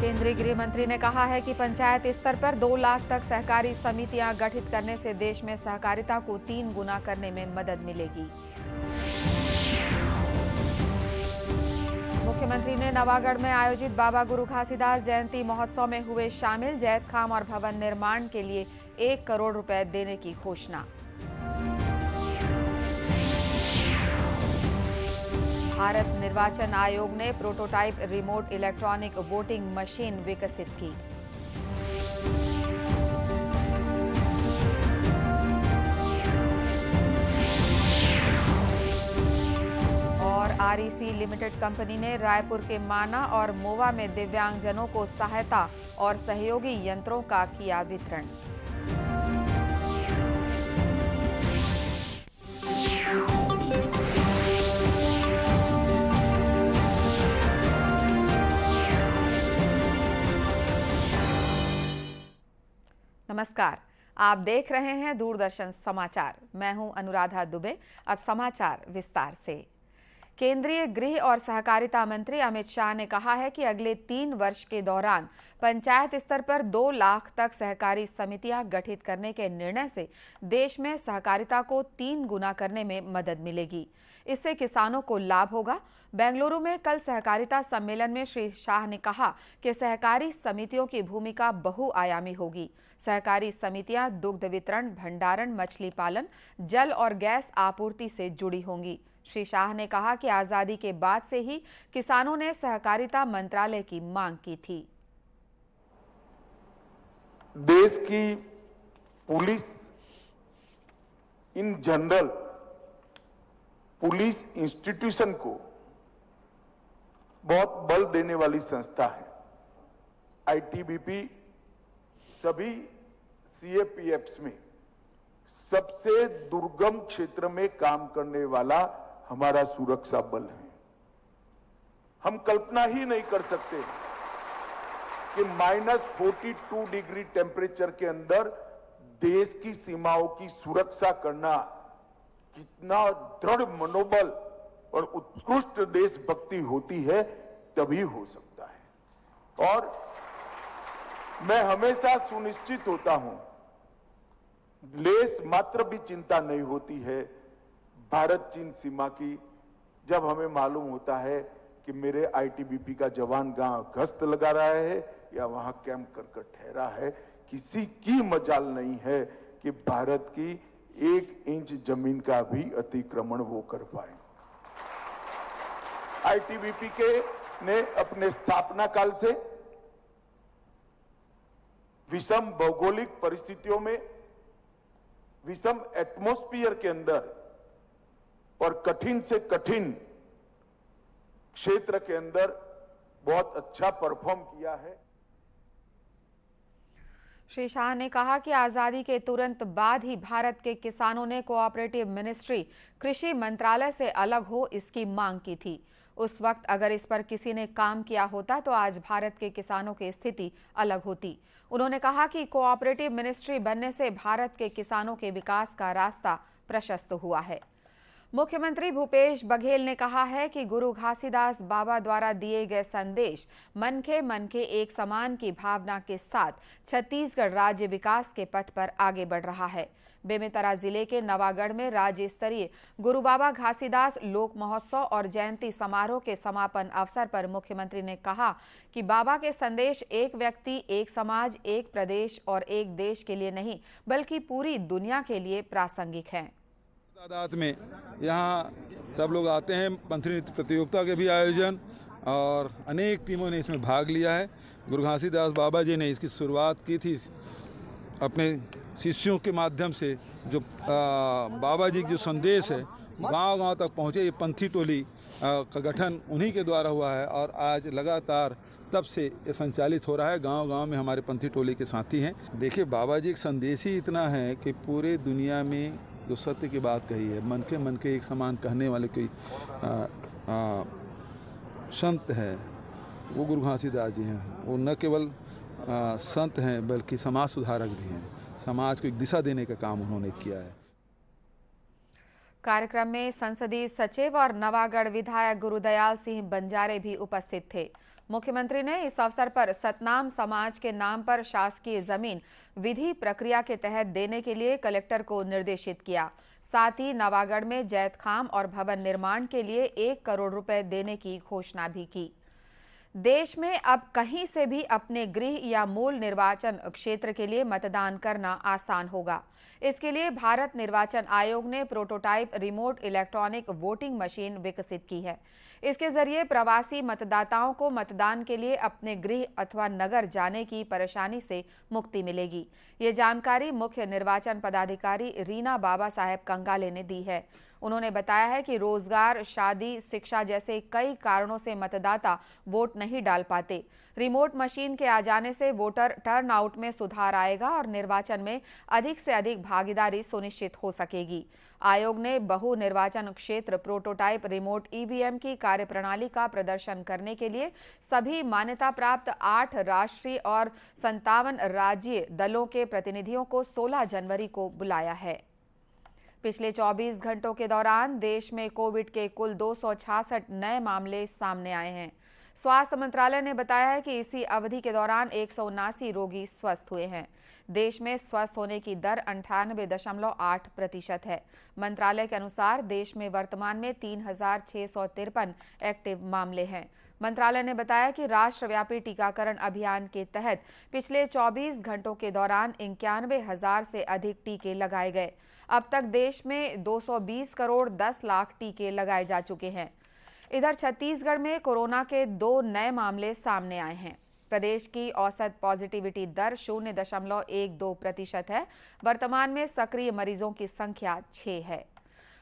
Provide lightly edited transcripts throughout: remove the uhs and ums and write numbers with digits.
केंद्रीय गृह मंत्री ने कहा है कि पंचायत स्तर पर 2 लाख तक सहकारी समितियां गठित करने से देश में सहकारिता को 3 गुना करने में मदद मिलेगी। मुख्यमंत्री ने नवागढ़ में आयोजित बाबा गुरु घासीदास जयंती महोत्सव में हुए शामिल जैत खाम और भवन निर्माण के लिए 1 करोड़ रुपए देने की घोषणा। भारत निर्वाचन आयोग ने prototype remote electronic voting machine विकसित की। और आरईसी लिमिटेड कंपनी ने रायपुर के माना और मोवा में दिव्यांगजनों को सहायता और सहयोगी यंत्रों का किया वितरण। नमस्कार, आप देख रहे हैं दूरदर्शन समाचार। मैं हूं अनुराधा दुबे। अब समाचार विस्तार से। केंद्रीय गृह और सहकारिता मंत्री अमित शाह ने कहा है कि अगले 3 वर्ष के दौरान पंचायत स्तर पर 2 लाख तक सहकारी समितियां गठित करने के निर्णय से देश में सहकारिता को 3 गुना करने में मदद मिलेगी। इससे किसानों को लाभ होगा। बेंगलुरु में कल सहकारिता सम्मेलन में श्री शाह ने कहा कि सहकारी समितियों की भूमिका बहुआयामी होगी। सहकारी समितियां दुग्ध वितरण, भंडारण, मछली पालन, जल और गैस आपूर्ति से जुड़ी होंगी। श्री शाह ने कहा कि आजादी के बाद से ही किसानों ने सहकारिता मंत्रालय की मांग की थी। देश की police in general, police institution को बहुत बल देने वाली संस्था है। आईटीबीपी सभी सीएपीएफ्स में सबसे दुर्गम क्षेत्र में काम करने वाला हमारा सुरक्षा बल है। हम कल्पना ही नहीं कर सकते कि -42 डिग्री टेम्परेचर के अंदर देश की सीमाओं की सुरक्षा करना कितना दृढ़ मनोबल और उत्कृष्ट देशभक्ति होती है, तभी हो सकता है। और मैं हमेशा सुनिश्चित होता हूं, लेस मात्र भी चिंता नहीं होती है भारत चीन सीमा की, जब हमें मालूम होता है कि मेरे आईटीबीपी का जवान गांव गश्त लगा रहा है या वहां कैंप कर ठहरा है। किसी की मजाल नहीं है कि भारत की 1 इंच जमीन का भी अतिक्रमण वो कर पाए। आईटीबीपी के ने अपने स्थापना काल से विषम भौगोलिक परिस्थितियों में, विषम एटमॉस्फेयर के अंदर और कठिन से कठिन क्षेत्र के अंदर बहुत अच्छा परफॉर्म किया है। श्री शाह ने कहा कि आजादी के तुरंत बाद ही भारत के किसानों ने कोऑपरेटिव मिनिस्ट्री, कृषि मंत्रालय से अलग हो इसकी मांग की थी। उस वक्त अगर इस पर किसी ने काम किया होता तो आज भारत के किसानों की स्थिति अलग होती। उन्होंने कहा कि कोऑपरेटिव मिनिस्ट्री बनने से भारत के किसानों के विकास का रास्ता प्रशस्त हुआ है। मुख्यमंत्री भूपेश बघेल ने कहा है कि गुरु घासीदास बाबा द्वारा दिए गए संदेश मन के एक समान की भावना के साथ छत्तीसगढ़ राज्य विकास के पथ पर आगे बढ़ रहा है। बेमेतरा जिले के नवागढ़ में राज्य स्तरीय गुरु बाबा घासीदास लोक महोत्सव और जयंती समारोह के समापन अवसर पर मुख्यमंत्री ने कहा कि बाबा के संदेश एक व्यक्ति, एक समाज, एक प्रदेश और एक देश के लिए नहीं बल्कि पूरी दुनिया के लिए प्रासंगिक हैं। तादाद में यहाँ सब लोग आते हैं। पंथी नृत्य प्रतियोगिता के भी आयोजन और अनेक टीमों ने इसमें भाग लिया है। गुरु घासीदास बाबा जी ने इसकी शुरुआत की थी अपने शिष्यों के माध्यम से। जो बाबा जी की जो संदेश है गांव-गांव तक पहुँचे। ये पंथी टोली का गठन उन्हीं के द्वारा हुआ है और आज लगातार तब से ये संचालित हो रहा है। गांव-गांव में हमारे पंथी टोली के साथी हैं। देखिए, बाबा जी का संदेश ही इतना है कि पूरे दुनिया में जो सत्य की बात कही है, मन के एक समान कहने वाले कोई संत है वो गुरु घासीदास जी हैं। वो न केवल संत हैं बल्कि समाज सुधारक भी हैं। समाज को एक दिशा देने का काम उन्होंने किया है। कार्यक्रम में संसदीय सचिव और नवागढ़ विधायक गुरुदयाल सिंह बंजारे भी उपस्थित थे। मुख्यमंत्री ने इस अवसर पर सतनाम समाज के नाम पर शासकीय जमीन विधि प्रक्रिया के तहत देने के लिए कलेक्टर को निर्देशित किया। साथ ही नवागढ़ में जैतखाम और भवन निर्माण के लिए 1 करोड़ रुपए देने की घोषणा भी की। देश में अब कहीं से भी अपने गृह या मूल निर्वाचन क्षेत्र के लिए मतदान करना आसान होगा। इसके लिए भारत निर्वाचन आयोग ने prototype remote electronic voting machine विकसित की है। इसके जरिए प्रवासी मतदाताओं को मतदान के लिए अपने गृह अथवा नगर जाने की परेशानी से मुक्ति मिलेगी। ये जानकारी मुख्य निर्वाचन पदाधिकारी रीना बाबा साहेब कंगाले ने दी है। उन्होंने बताया है कि रोजगार, शादी, शिक्षा जैसे कई कारणों से मतदाता वोट नहीं डाल पाते। रिमोट मशीन के आ जाने से वोटर टर्नआउट में सुधार आएगा और निर्वाचन में अधिक से अधिक भागीदारी सुनिश्चित हो सकेगी। आयोग ने बहु निर्वाचन क्षेत्र प्रोटोटाइप रिमोट ईवीएम की कार्यप्रणाली का प्रदर्शन करने के लिए सभी मान्यता प्राप्त 8 राष्ट्रीय और 57 राज्यीय दलों के प्रतिनिधियों को 16 जनवरी को बुलाया है। पिछले 24 घंटों के दौरान देश में कोविड के कुल 266 नए मामले सामने आए हैं। स्वास्थ्य मंत्रालय ने बताया है कि इसी अवधि के दौरान 179 रोगी स्वस्थ हुए हैं। देश में स्वस्थ होने की दर 98.8% है। मंत्रालय के अनुसार देश में वर्तमान में 3653 एक्टिव मामले हैं। मंत्रालय ने बताया कि राष्ट्रव्यापी टीकाकरण अभियान के तहत पिछले 24 घंटों के दौरान 91,000 से अधिक टीके लगाए गए। अब तक देश में 220 करोड़ 10 लाख टीके लगाए जा चुके हैं। इधर छत्तीसगढ़ में कोरोना के 2 नए मामले सामने आए हैं। प्रदेश की औसत पॉजिटिविटी दर 0.12% है। वर्तमान में सक्रिय मरीजों की संख्या 6 है।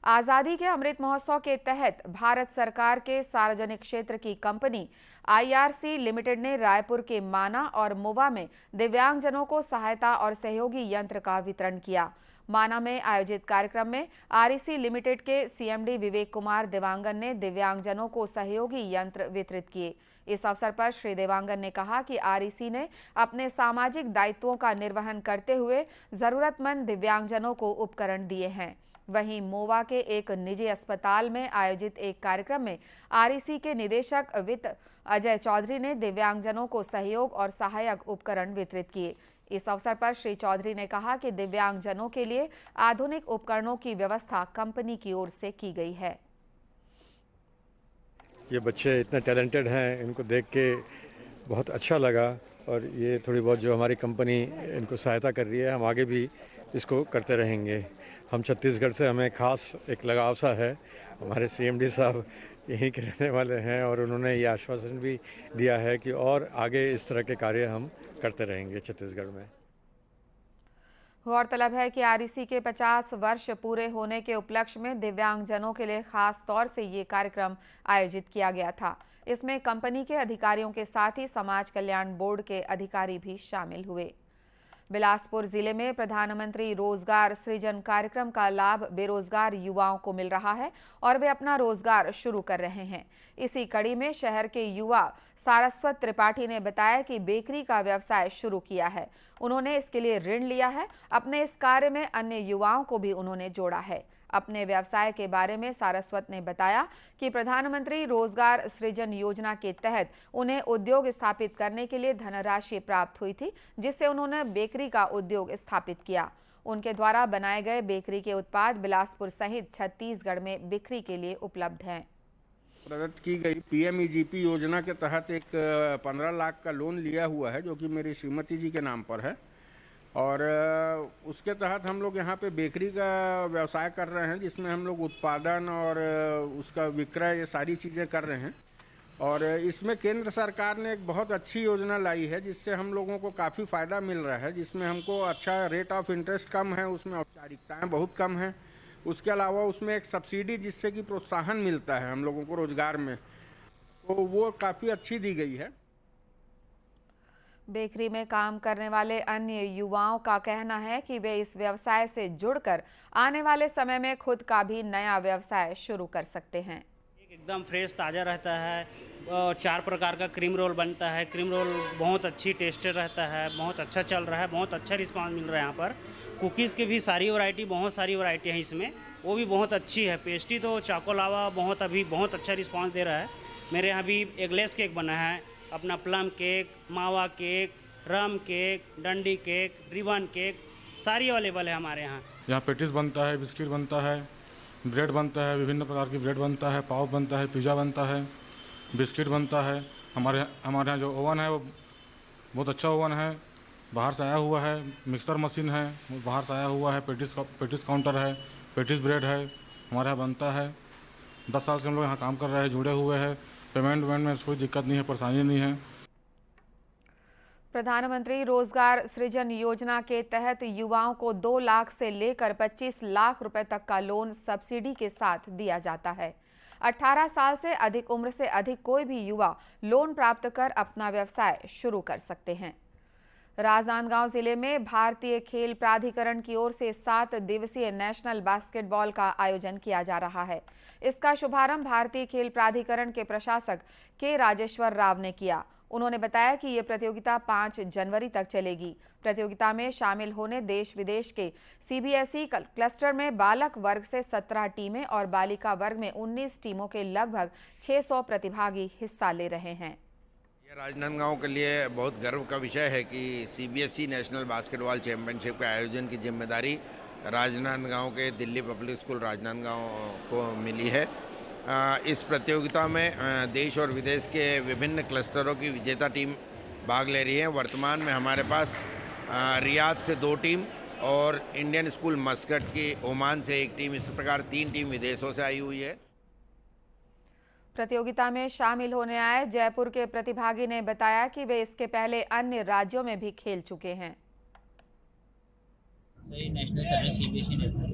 आजादी के अमृत महोत्सव के तहत भारत सरकार के सार्वजनिक क्षेत्र की कंपनी IRC लिमिटेड ने रायपुर के माना और मुवा में दिव्यांगजनों को सहायता और सहयोगी यंत्र का वितरण किया। माना में आयोजित कार्यक्रम में REC लिमिटेड के CMD विवेक कुमार देवांगन ने दिव्यांगजनों को सहयोगी यंत्र वितरित किए। इस अवसर पर श्री देवांगन ने कहा कि REC ने अपने सामाजिक दायित्वों का निर्वहन करते हुए जरूरतमंद दिव्यांगजनों को उपकरण दिए हैं। वहीं मोवा के एक निजी अस्पताल में आयोजित एक कार्यक्रम में REC के निदेशक वित्त अजय चौधरी ने दिव्यांगजनों को सहयोग और सहायक उपकरण वितरित किए। इस अवसर पर श्री चौधरी ने कहा कि दिव्यांगजनों के लिए आधुनिक उपकरणों की व्यवस्था कंपनी की ओर से की गई है। ये बच्चे इतने टैलेंटेड हैं, इनको देख के बहुत अच्छा लगा और ये थोड़ी बहुत जो हमारी कंपनी इनको सहायता कर रही है, हम आगे भी इसको करते रहेंगे। हम छत्तीसगढ़ से हमें खास एक लगाव सा है। हमारे CMD साहब यहीं के रहने वाले हैं और उन्होंने ये आश्वासन भी दिया है कि और आगे इस तरह के कार्य हम करते रहेंगे छत्तीसगढ़ में। गौरतलब है कि REC के 50 वर्ष पूरे होने के उपलक्ष्य में दिव्यांगजनों के लिए खास तौर से ये कार्यक्रम आयोजित किया गया था। इसमें कंपनी के अधिकारियों के साथ ही समाज कल्याण बोर्ड के अधिकारी भी शामिल हुए। बिलासपुर जिले में प्रधानमंत्री रोजगार सृजन कार्यक्रम का लाभ बेरोजगार युवाओं को मिल रहा है और वे अपना रोजगार शुरू कर रहे हैं। इसी कड़ी में शहर के युवा सारस्वत त्रिपाठी ने बताया कि बेकरी का व्यवसाय शुरू किया है। उन्होंने इसके लिए ऋण लिया है। अपने इस कार्य में अन्य युवाओं को भी उन्होंने जोड़ा है। अपने व्यवसाय के बारे में सारस्वत ने बताया कि प्रधानमंत्री रोजगार सृजन योजना के तहत उन्हें उद्योग स्थापित करने के लिए धनराशि प्राप्त हुई थी, जिससे उन्होंने बेकरी का उद्योग स्थापित किया। उनके द्वारा बनाए गए बेकरी के उत्पाद बिलासपुर सहित छत्तीसगढ़ में बिक्री के लिए उपलब्ध हैं। प्रदत्त की गई PMEGP योजना के तहत एक 15 लाख का लोन लिया हुआ है, जो कि मेरी श्रीमती जी के नाम पर है और उसके तहत हम लोग यहाँ पे बेकरी का व्यवसाय कर रहे हैं, जिसमें हम लोग उत्पादन और उसका विक्रय ये सारी चीज़ें कर रहे हैं। और इसमें केंद्र सरकार ने एक बहुत अच्छी योजना लाई है, जिससे हम लोगों को काफ़ी फ़ायदा मिल रहा है, जिसमें हमको अच्छा रेट ऑफ इंटरेस्ट कम है, उसमें औपचारिकताएँ बहुत कम हैं। उसके अलावा उसमें एक सब्सिडी जिससे कि प्रोत्साहन मिलता है हम लोगों को रोजगार में, तो वो काफ़ी अच्छी दी गई है। बेकरी में काम करने वाले अन्य युवाओं का कहना है कि वे इस व्यवसाय से जुड़कर आने वाले समय में खुद का भी नया व्यवसाय शुरू कर सकते हैं। एकदम फ्रेश ताज़ा रहता है। 4 प्रकार का क्रीम रोल बनता है। क्रीम रोल बहुत अच्छी टेस्टेड रहता है, बहुत अच्छा चल रहा है, बहुत अच्छा रिस्पांस मिल रहा है यहाँ पर। कुकीज़ की भी सारी वैरायटी, बहुत सारी वैरायटी है इसमें, वो भी बहुत अच्छी है। पेस्ट्री तो चाको लावा बहुत अच्छा रिस्पांस दे रहा है। मेरे यहाँ भी एगलेस केक बना है अपना प्लम केक, मावा केक, रम केक, डंडी केक, रिबन केक सारी अवेलेबल है हमारे यहाँ। यहाँ पेटिस बनता है, बिस्किट बनता है, ब्रेड बनता है, विभिन्न प्रकार की ब्रेड बनता है, पाव बनता है, पिज़्ज़ा बनता है, बिस्किट बनता है। हमारे यहाँ जो ओवन है वो बहुत अच्छा ओवन है, बाहर से आया हुआ है। मिक्सर मशीन है, वो बाहर से आया हुआ है। पेटिस काउंटर है, पेटिस ब्रेड है, हमारे यहाँ बनता है। 10 साल से हम लोग यहाँ काम कर रहे हैं, जुड़े हुए हैं। पेमेंट में कोई दिक्कत नहीं है, परेशानी नहीं है। प्रधानमंत्री रोजगार सृजन योजना के तहत युवाओं को 2 लाख से लेकर 25 लाख रुपए तक का लोन सब्सिडी के साथ दिया जाता है। 18 साल से अधिक उम्र से अधिक कोई भी युवा लोन प्राप्त कर अपना व्यवसाय शुरू कर सकते हैं। राजनांदगांव जिले में भारतीय खेल प्राधिकरण की ओर से 7 दिवसीय नेशनल बास्केटबॉल का आयोजन किया जा रहा है। इसका शुभारंभ भारतीय खेल प्राधिकरण के प्रशासक के राजेश्वर राव ने किया। उन्होंने बताया कि ये प्रतियोगिता 5 जनवरी तक चलेगी। प्रतियोगिता में शामिल होने देश विदेश के सीबीएसई क्लस्टर में बालक वर्ग से 17 टीमें और बालिका वर्ग में 19 टीमों के लगभग 600 प्रतिभागी हिस्सा ले रहे हैं। यह राजनांदगांव के लिए बहुत गर्व का विषय है कि सीबीएसई नेशनल बास्केटबॉल चैंपियनशिप के आयोजन की जिम्मेदारी राजनांदगांव के दिल्ली पब्लिक स्कूल राजनांदगांव को मिली है। इस प्रतियोगिता में देश और विदेश के विभिन्न क्लस्टरों की विजेता टीम भाग ले रही है। वर्तमान में हमारे पास रियाद से 2 टीम और इंडियन स्कूल मस्कट की ओमान से 1 टीम, इस प्रकार 3 टीम विदेशों से आई हुई है। प्रतियोगिता में शामिल होने आए जयपुर के प्रतिभागी ने बताया कि वे इसके पहले अन्य राज्यों में भी खेल चुके हैं। नेशनल सर्विस सीबीएसई नेशनल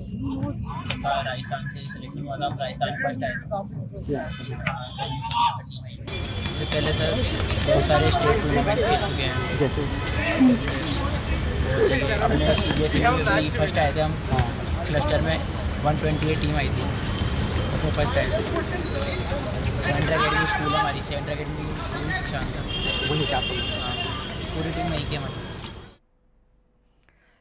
का राजस्थान से सिलेक्शन हुआ था। राजस्थान फर्स्ट आया। इससे पहले सर बहुत सारे स्टेट टूर्नामेंट खेल चुके हैं। जैसे अपने सीबीएसई में भी फर्स्ट आए थे हम। क्लस्टर में 128 टीम आई थी, उसमें फर्स्ट आए थे। सेंट्रल अकेडमी स्कूल है हमारी, सेंट्रल अकेडमी स्कूल शिक्षा पूरी टीम वहीं की हमारी।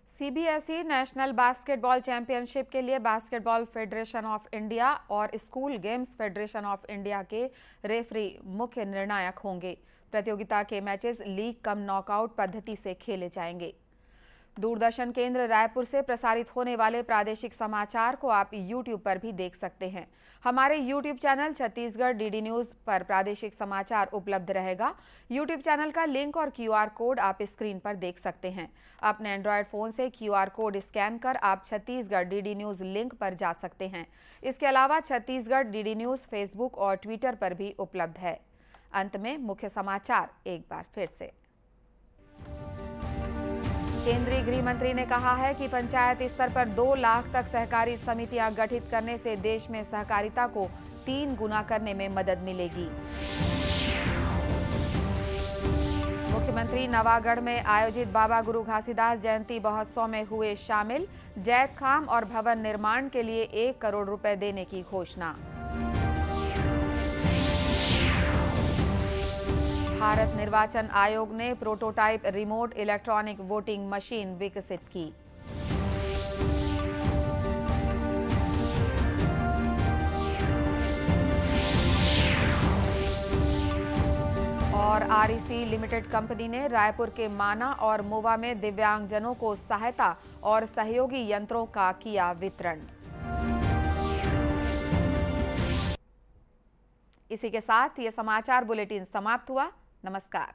सीबीएसई नेशनल बास्केटबॉल चैंपियनशिप के लिए बास्केटबॉल फेडरेशन ऑफ इंडिया और school games federation of India के रेफरी मुख्य निर्णायक होंगे। प्रतियोगिता के मैचेस लीग कम नॉकआउट पद्धति से खेले जाएंगे। दूरदर्शन केंद्र रायपुर से प्रसारित होने वाले प्रादेशिक समाचार को आप YouTube पर भी देख सकते हैं। हमारे YouTube channel Chhattisgarh DD news पर प्रादेशिक समाचार उपलब्ध रहेगा। YouTube चैनल का लिंक और QR कोड आप स्क्रीन पर देख सकते हैं। अपने एंड्रॉयड फोन से QR कोड स्कैन कर आप छत्तीसगढ़ डीडी न्यूज लिंक पर जा सकते हैं। इसके अलावा छत्तीसगढ़ डीडी न्यूज फेसबुक और ट्विटर पर भी उपलब्ध है। अंत में मुख्य समाचार एक बार फिर से। केंद्रीय गृह मंत्री ने कहा है कि पंचायत स्तर पर 2 लाख तक सहकारी समितियां गठित करने से देश में सहकारिता को 3 गुना करने में मदद मिलेगी। मुख्यमंत्री नवागढ़ में आयोजित बाबा गुरु घासीदास जयंती महोत्सव में हुए शामिल। जैत खाम और भवन निर्माण के लिए 1 करोड़ रुपए देने की घोषणा। भारत निर्वाचन आयोग ने prototype remote electronic voting machine विकसित की। और आरईसी लिमिटेड कंपनी ने रायपुर के माना और मोवा में दिव्यांगजनों को सहायता और सहयोगी यंत्रों का किया वितरण। इसी के साथ ये समाचार बुलेटिन समाप्त हुआ। नमस्कार।